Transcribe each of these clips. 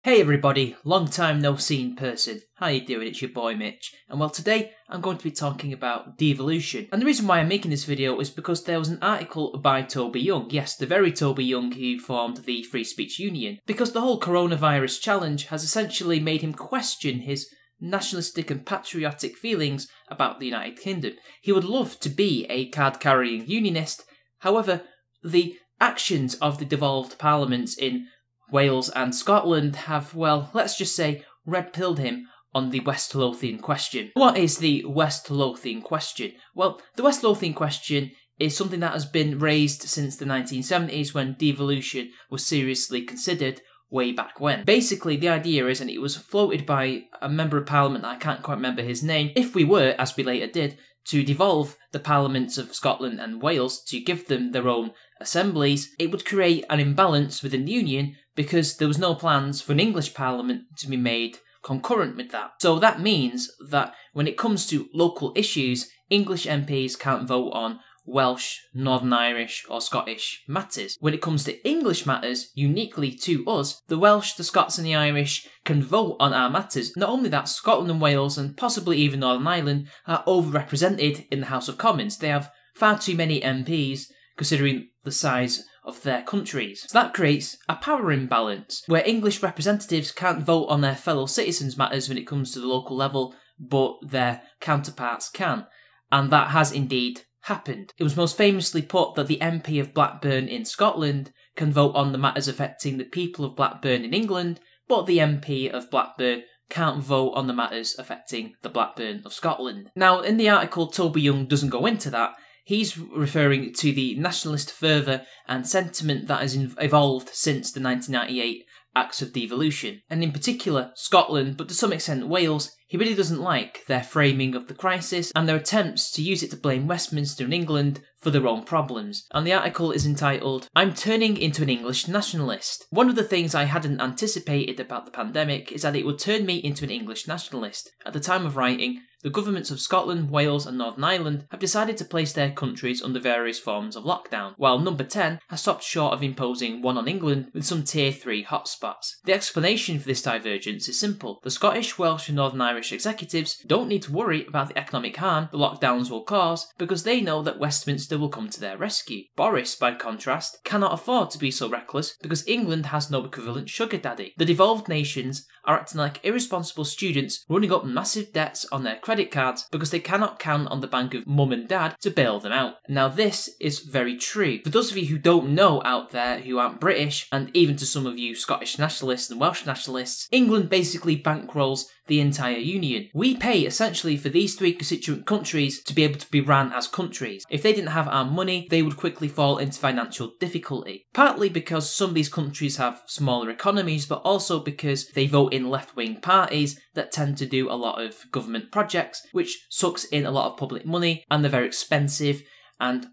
Hey everybody, long time no seen person. How you doing? It's your boy Mitch. And well, today I'm going to be talking about devolution. And the reason why I'm making this video is because there was an article by Toby Young. Yes, the very Toby Young who formed the Free Speech Union. Because the whole coronavirus challenge has essentially made him question his nationalistic and patriotic feelings about the United Kingdom. He would love to be a card-carrying unionist. However, the actions of the devolved parliaments in Wales and Scotland have, well, let's just say, red-pilled him on the West Lothian question. What is the West Lothian question? Well, the West Lothian question is something that has been raised since the 1970s when devolution was seriously considered way back when. Basically, the idea is, and it was floated by a member of parliament, I can't quite remember his name, if we were, as we later did, to devolve the parliaments of Scotland and Wales to give them their own assemblies, it would create an imbalance within the Union because there was no plans for an English parliament to be made concurrent with that. So that means that when it comes to local issues, English MPs can't vote on Welsh, Northern Irish or Scottish matters. When it comes to English matters, uniquely to us, the Welsh, the Scots and the Irish can vote on our matters. Not only that, Scotland and Wales and possibly even Northern Ireland are overrepresented in the House of Commons. They have far too many MPs considering the size of their countries. So that creates a power imbalance where English representatives can't vote on their fellow citizens' matters when it comes to the local level, but their counterparts can. And that has indeed happened. It was most famously put that the MP of Blackburn in Scotland can vote on the matters affecting the people of Blackburn in England, but the MP of Blackburn can't vote on the matters affecting the Blackburn of Scotland. Now, in the article, Toby Young doesn't go into that. He's referring to the nationalist fervour and sentiment that has evolved since the 1998 Acts of Devolution, and in particular Scotland, but to some extent Wales. He really doesn't like their framing of the crisis and their attempts to use it to blame Westminster and England for their own problems. And the article is entitled, "I'm Turning into an English Nationalist." One of the things I hadn't anticipated about the pandemic is that it would turn me into an English nationalist. At the time of writing, the governments of Scotland, Wales and Northern Ireland have decided to place their countries under various forms of lockdown, while Number 10 has stopped short of imposing one on England with some Tier 3 hotspots. The explanation for this divergence is simple. The Scottish, Welsh and Northern Irish executives don't need to worry about the economic harm the lockdowns will cause because they know that Westminster will come to their rescue. Boris, by contrast, cannot afford to be so reckless because England has no equivalent sugar daddy. The devolved nations are acting like irresponsible students running up massive debts on their credit cards because they cannot count on the bank of mum and dad to bail them out. Now this is very true. For those of you who don't know out there, who aren't British, and even to some of you Scottish nationalists and Welsh nationalists, England basically bankrolls the entire union. We pay essentially for these three constituent countries to be able to be ran as countries. If they didn't have our money, they would quickly fall into financial difficulty. Partly because some of these countries have smaller economies, but also because they vote in left-wing parties that tend to do a lot of government projects, which sucks in a lot of public money, and they're very expensive. And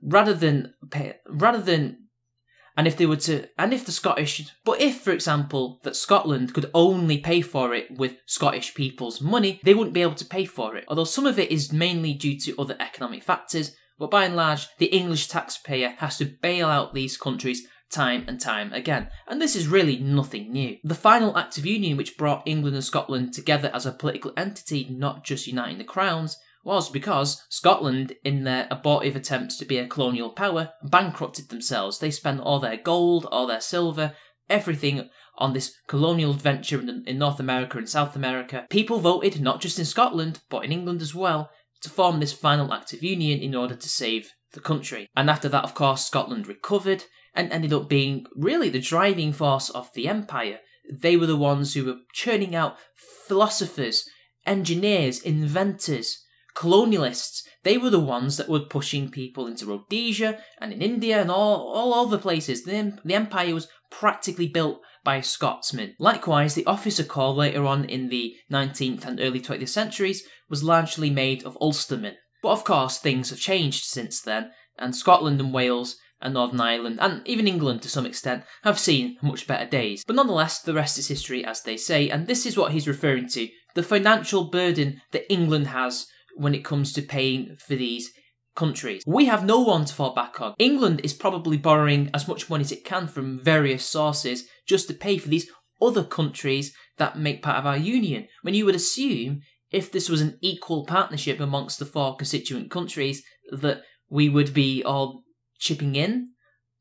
if, for example, that Scotland could only pay for it with Scottish people's money, they wouldn't be able to pay for it. Although some of it is mainly due to other economic factors, but by and large, the English taxpayer has to bail out these countries time and time again. And this is really nothing new. The final Act of Union, which brought England and Scotland together as a political entity, not just uniting the crowns, was because Scotland, in their abortive attempts to be a colonial power, bankrupted themselves. They spent all their gold, all their silver, everything on this colonial adventure in North America and South America. People voted, not just in Scotland, but in England as well, to form this final Act of Union in order to save the country. And after that, of course, Scotland recovered and ended up being really the driving force of the empire. They were the ones who were churning out philosophers, engineers, inventors, colonialists. They were the ones that were pushing people into Rhodesia and in India and all over places. The empire was practically built by Scotsmen. Likewise, the officer corps later on in the 19th and early 20th centuries was largely made of Ulstermen. But of course, things have changed since then, and Scotland and Wales and Northern Ireland, and even England to some extent, have seen much better days. But nonetheless, the rest is history, as they say, and this is what he's referring to. The financial burden that England has when it comes to paying for these countries. We have no one to fall back on. England is probably borrowing as much money as it can from various sources just to pay for these other countries that make part of our union, when you would assume if this was an equal partnership amongst the 4 constituent countries that we would be all chipping in.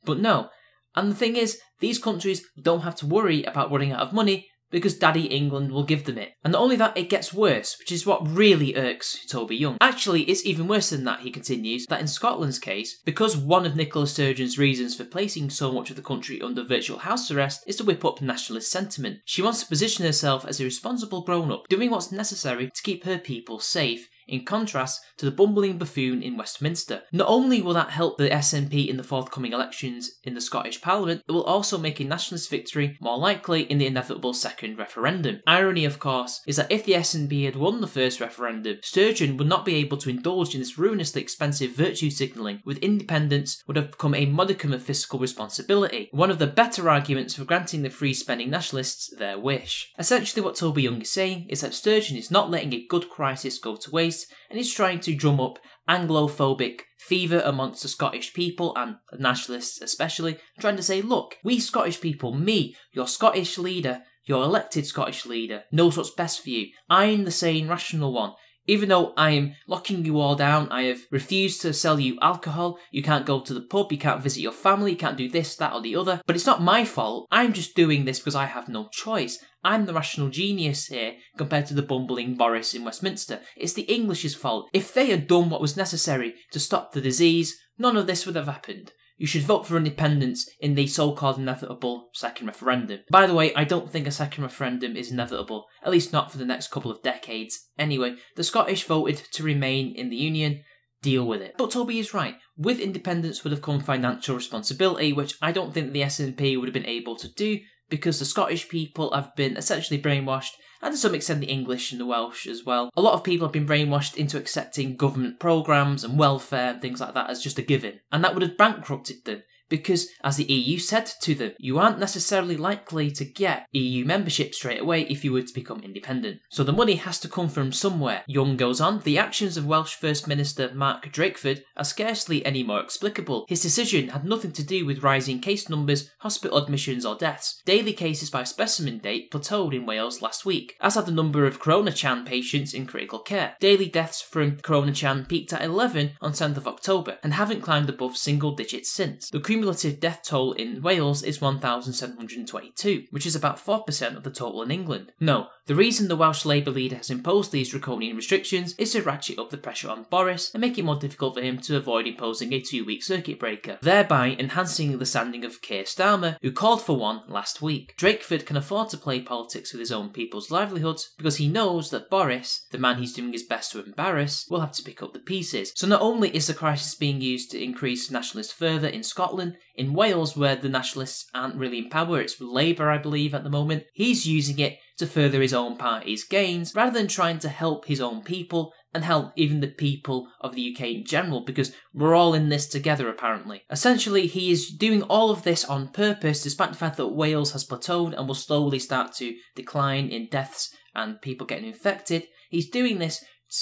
But no. And the thing is, these countries don't have to worry about running out of money because Daddy England will give them it. And not only that, it gets worse, which is what really irks Toby Young. Actually, it's even worse than that, he continues, that in Scotland's case, because one of Nicola Sturgeon's reasons for placing so much of the country under virtual house arrest is to whip up nationalist sentiment. She wants to position herself as a responsible grown-up, doing what's necessary to keep her people safe, in contrast to the bumbling buffoon in Westminster. Not only will that help the SNP in the forthcoming elections in the Scottish Parliament, it will also make a nationalist victory more likely in the inevitable second referendum. Irony, of course, is that if the SNP had won the first referendum, Sturgeon would not be able to indulge in this ruinously expensive virtue signalling, with independence would have become a modicum of fiscal responsibility, one of the better arguments for granting the free-spending nationalists their wish. Essentially what Toby Young is saying is that Sturgeon is not letting a good crisis go to waste, and is trying to drum up Anglophobic fever amongst the Scottish people, and nationalists especially, trying to say, look, we Scottish people, me, your Scottish leader, your elected Scottish leader, knows what's best for you. I'm the sane, rational one. Even though I am locking you all down, I have refused to sell you alcohol, you can't go to the pub, you can't visit your family, you can't do this, that or the other. But it's not my fault, I'm just doing this because I have no choice. I'm the rational genius here compared to the bumbling Boris in Westminster. It's the English's fault. If they had done what was necessary to stop the disease, none of this would have happened. You should vote for independence in the so-called inevitable second referendum. By the way, I don't think a second referendum is inevitable, at least not for the next couple of decades. Anyway, the Scottish voted to remain in the Union. Deal with it. But Toby is right. With independence would have come financial responsibility, which I don't think the SNP would have been able to do, because the Scottish people have been essentially brainwashed, and to some extent the English and the Welsh as well. A lot of people have been brainwashed into accepting government programmes and welfare and things like that as just a given. And that would have bankrupted them, because, as the EU said to them, you aren't necessarily likely to get EU membership straight away if you were to become independent. So the money has to come from somewhere. Young goes on, the actions of Welsh First Minister Mark Drakeford are scarcely any more explicable. His decision had nothing to do with rising case numbers, hospital admissions or deaths. Daily cases by specimen date plateaued in Wales last week, as had the number of Corona-Chan patients in critical care. Daily deaths from Corona-Chan peaked at 11 on 10th of October, and haven't climbed above single digits since. The cumulative death toll in Wales is 1,722, which is about 4% of the total in England. No, the reason the Welsh Labour leader has imposed these draconian restrictions is to ratchet up the pressure on Boris and make it more difficult for him to avoid imposing a 2-week circuit breaker, thereby enhancing the standing of Keir Starmer, who called for one last week. Drakeford can afford to play politics with his own people's livelihoods because he knows that Boris, the man he's doing his best to embarrass, will have to pick up the pieces. So not only is the crisis being used to increase nationalists further in Scotland, in Wales, where the nationalists aren't really in power, it's Labour, I believe, at the moment, he's using it to further his own party's gains, rather than trying to help his own people and help even the people of the UK in general, because we're all in this together, apparently. Essentially, he is doing all of this on purpose, despite the fact that Wales has plateaued and will slowly start to decline in deaths and people getting infected. He's doing this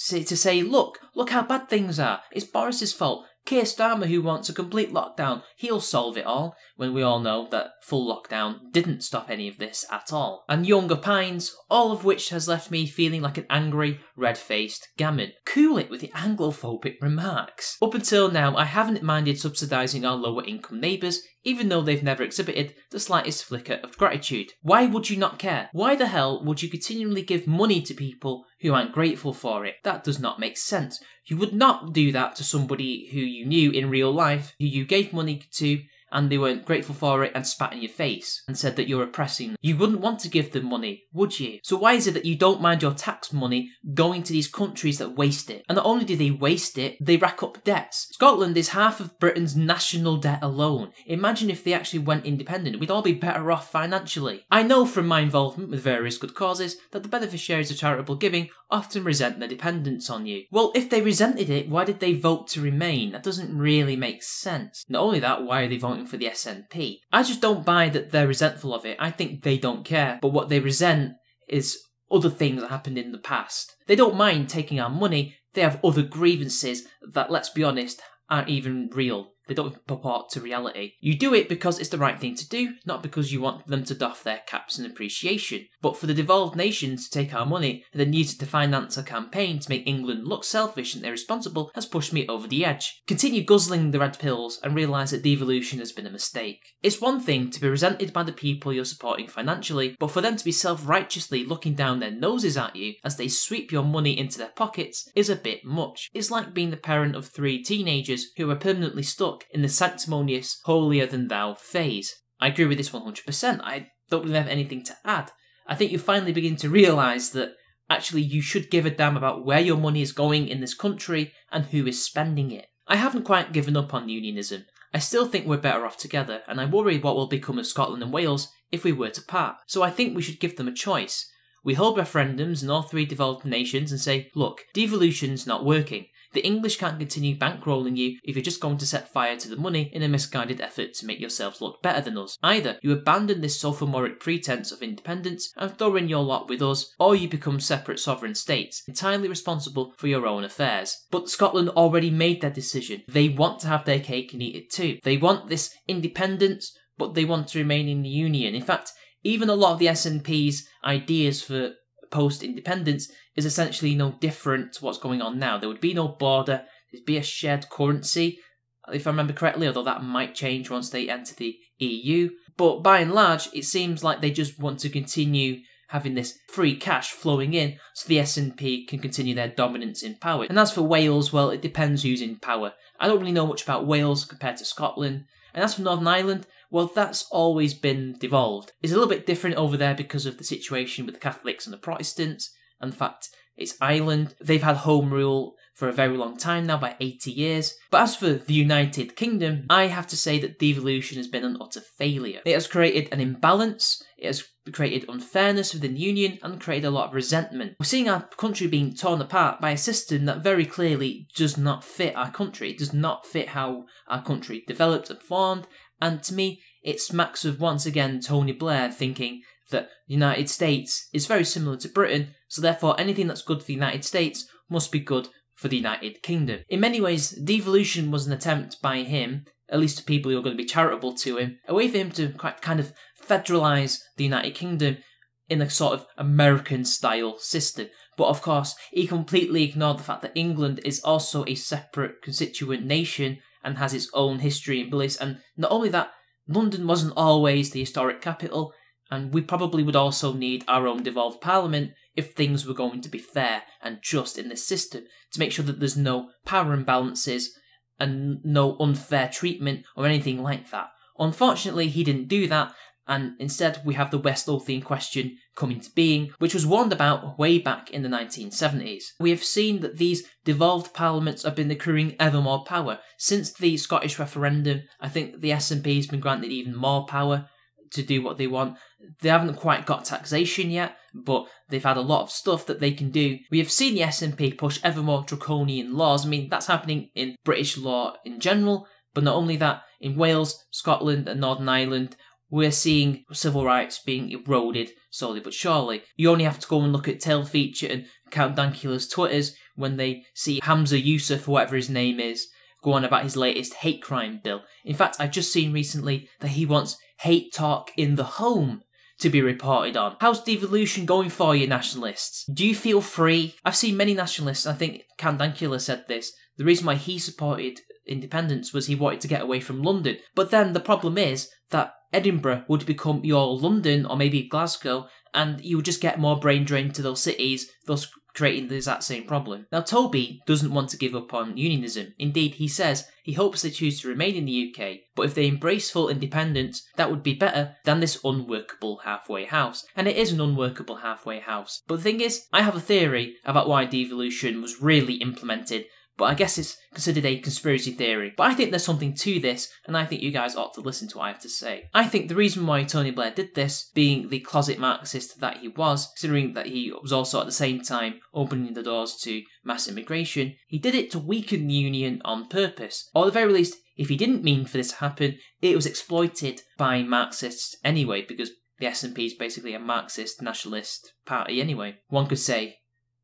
to say, look how bad things are. It's Boris's fault. Keir Starmer, who wants a complete lockdown, he'll solve it all, when we all know that full lockdown didn't stop any of this at all. And Young opines, all of which has left me feeling like an angry, red-faced gammon. Cool it with the Anglophobic remarks. Up until now, I haven't minded subsidising our lower-income neighbours, even though they've never exhibited the slightest flicker of gratitude. Why would you not care? Why the hell would you continually give money to people who aren't grateful for it? That does not make sense. You would not do that to somebody who you knew in real life, who you gave money to, and they weren't grateful for it and spat in your face and said that you're oppressing them. You wouldn't want to give them money, would you? So why is it that you don't mind your tax money going to these countries that waste it? And not only do they waste it, they rack up debts. Scotland is half of Britain's national debt alone. Imagine if they actually went independent. We'd all be better off financially. I know from my involvement with various good causes that the beneficiaries of charitable giving often resent their dependence on you. Well, if they resented it, why did they vote to remain? That doesn't really make sense. Not only that, why are they voting for the SNP? I just don't buy that they're resentful of it. I think they don't care, but what they resent is other things that happened in the past. They don't mind taking our money, they have other grievances that, let's be honest, aren't even real. they don't purport to reality. You do it because it's the right thing to do, not because you want them to doff their caps in appreciation. But for the devolved nations to take our money and then use it to finance a campaign to make England look selfish and irresponsible has pushed me over the edge. Continue guzzling the red pills and realise that devolution has been a mistake. It's one thing to be resented by the people you're supporting financially, but for them to be self-righteously looking down their noses at you as they sweep your money into their pockets is a bit much. It's like being the parent of 3 teenagers who are permanently stuck in the sanctimonious, holier-than-thou phase. I agree with this 100%. I don't really have anything to add. I think you finally begin to realise that actually you should give a damn about where your money is going in this country and who is spending it. I haven't quite given up on unionism. I still think we're better off together, and I worry what will become of Scotland and Wales if we were to part. So I think we should give them a choice. We hold referendums in all 3 devolved nations and say, look, devolution's not working. The English can't continue bankrolling you if you're just going to set fire to the money in a misguided effort to make yourselves look better than us. Either you abandon this sophomoric pretense of independence and throw in your lot with us, or you become separate sovereign states, entirely responsible for your own affairs. But Scotland already made their decision. They want to have their cake and eat it too. They want this independence, but they want to remain in the Union. In fact, even a lot of the SNP's ideas for post-independence is essentially no different to what's going on now. There would be no border, there'd be a shared currency, if I remember correctly, although that might change once they enter the EU. But by and large, it seems like they just want to continue having this free cash flowing in so the SNP can continue their dominance in power. And as for Wales, well, it depends who's in power. I don't really know much about Wales compared to Scotland. And as for Northern Ireland, well, that's always been devolved. It's a little bit different over there because of the situation with the Catholics and the Protestants, and the fact it's Ireland. They've had home rule for a very long time now, by 80 years. But as for the United Kingdom, I have to say that devolution has been an utter failure. It has created an imbalance, it has created unfairness within the Union, and created a lot of resentment. We're seeing our country being torn apart by a system that very clearly does not fit our country. It does not fit how our country developed and formed, and to me, it smacks of, once again, Tony Blair thinking that the United States is very similar to Britain, so therefore anything that's good for the United States must be good for the United Kingdom. In many ways, devolution was an attempt by him, at least to people who are going to be charitable to him, a way for him to kind of federalise the United Kingdom in a sort of American-style system. But of course, he completely ignored the fact that England is also a separate constituent nation and has its own history and beliefs. And not only that, London wasn't always the historic capital, and we probably would also need our own devolved parliament if things were going to be fair and just in this system, to make sure that there's no power imbalances and no unfair treatment or anything like that. Unfortunately, he didn't do that, and instead we have the West Lothian Question come into being, which was warned about way back in the 1970s. We have seen that these devolved parliaments have been accruing ever more power. Since the Scottish referendum, I think the SNP has been granted even more power to do what they want. They haven't quite got taxation yet, but they've had a lot of stuff that they can do. We have seen the SNP push ever more draconian laws. I mean, that's happening in British law in general, but not only that, in Wales, Scotland and Northern Ireland, we're seeing civil rights being eroded slowly but surely. You only have to go and look at Tail Feature and Count Dankula's Twitters when they see Hamza Yusuf, or whatever his name is, go on about his latest hate crime bill. In fact, I've just seen recently that he wants hate talk in the home to be reported on. How's devolution going for you, nationalists? Do you feel free? I've seen many nationalists, I think Count Dankula said this, the reason why he supported independence was he wanted to get away from London. But then the problem is that Edinburgh would become your London, or maybe Glasgow, and you would just get more brain drain to those cities, thus creating the exact same problem. Now, Toby doesn't want to give up on unionism. Indeed, he says he hopes they choose to remain in the UK, but if they embrace full independence, that would be better than this unworkable halfway house. And it is an unworkable halfway house. But the thing is, I have a theory about why devolution was really implemented, but I guess it's considered a conspiracy theory. But I think there's something to this, and I think you guys ought to listen to what I have to say. I think the reason why Tony Blair did this, being the closet Marxist that he was, considering that he was also at the same time opening the doors to mass immigration, he did it to weaken the union on purpose. Or at the very least, if he didn't mean for this to happen, it was exploited by Marxists anyway, because the SNP is basically a Marxist nationalist party anyway. One could say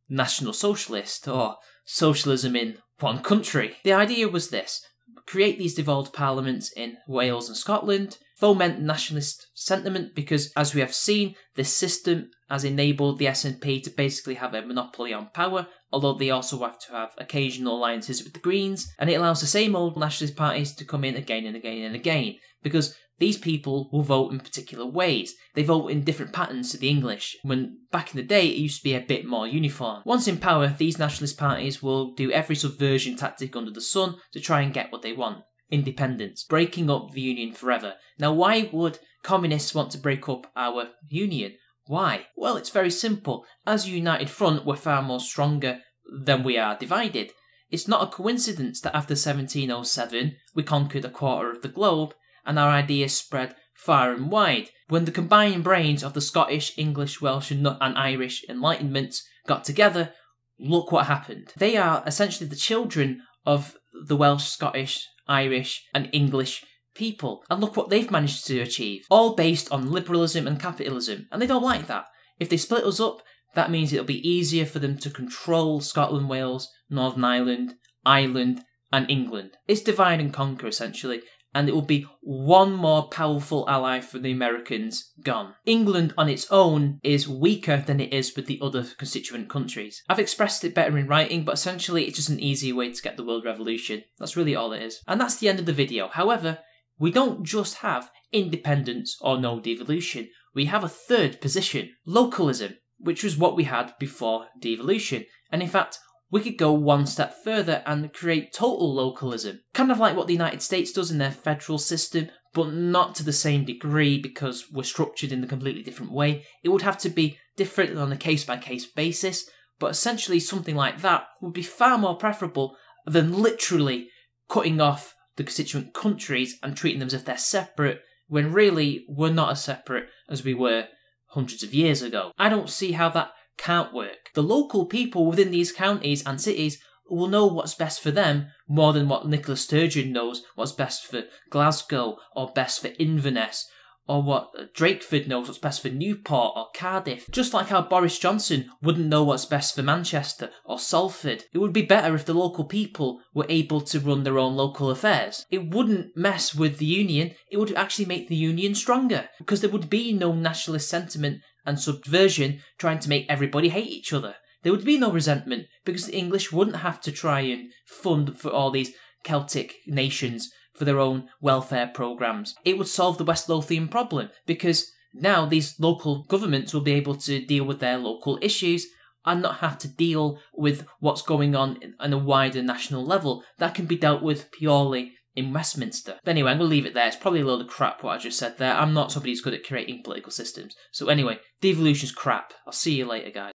National Socialist, or socialism in one country. The idea was this: create these devolved parliaments in Wales and Scotland, foment nationalist sentiment because, as we have seen, this system has enabled the SNP to basically have a monopoly on power, although they also have to have occasional alliances with the Greens, and it allows the same old nationalist parties to come in again and again and again, because these people will vote in particular ways. They vote in different patterns to the English, when back in the day it used to be a bit more uniform. Once in power, these nationalist parties will do every subversion tactic under the sun to try and get what they want. Independence, breaking up the union forever. Now, why would communists want to break up our union? Why? Well, it's very simple. As a united front, we're far more stronger than we are divided. It's not a coincidence that after 1707, we conquered a quarter of the globe, and our ideas spread far and wide. When the combined brains of the Scottish, English, Welsh and Irish Enlightenments got together, look what happened. They are essentially the children of the Welsh, Scottish, Irish and English people, and look what they've managed to achieve, all based on liberalism and capitalism, and they don't like that. If they split us up, that means it'll be easier for them to control Scotland, Wales, Northern Ireland, Ireland and England. It's divide and conquer essentially, and it will be one more powerful ally for the Americans gone. England on its own is weaker than it is with the other constituent countries. I've expressed it better in writing, but essentially it's just an easy way to get the world revolution. That's really all it is. And that's the end of the video. However, we don't just have independence or no devolution. We have a third position, localism, which was what we had before devolution. And in fact, we could go one step further and create total localism. Kind of like what the United States does in their federal system, but not to the same degree because we're structured in a completely different way. It would have to be different on a case-by-case basis, but essentially something like that would be far more preferable than literally cutting off the constituent countries and treating them as if they're separate, when really we're not as separate as we were hundreds of years ago. I don't see how that can't work. The local people within these counties and cities will know what's best for them more than what Nicola Sturgeon knows what's best for Glasgow or best for Inverness, or what Drakeford knows what's best for Newport or Cardiff. Just like how Boris Johnson wouldn't know what's best for Manchester or Salford. It would be better if the local people were able to run their own local affairs. It wouldn't mess with the union, it would actually make the union stronger, because there would be no nationalist sentiment and subversion trying to make everybody hate each other. There would be no resentment, because the English wouldn't have to try and fund for all these Celtic nations for their own welfare programmes. It would solve the West Lothian problem, because now these local governments will be able to deal with their local issues and not have to deal with what's going on a wider national level that can be dealt with purely in Westminster. But anyway, I'm going to leave it there. It's probably a load of crap what I just said there. I'm not somebody who's good at creating political systems. So anyway, devolution's crap. I'll see you later, guys.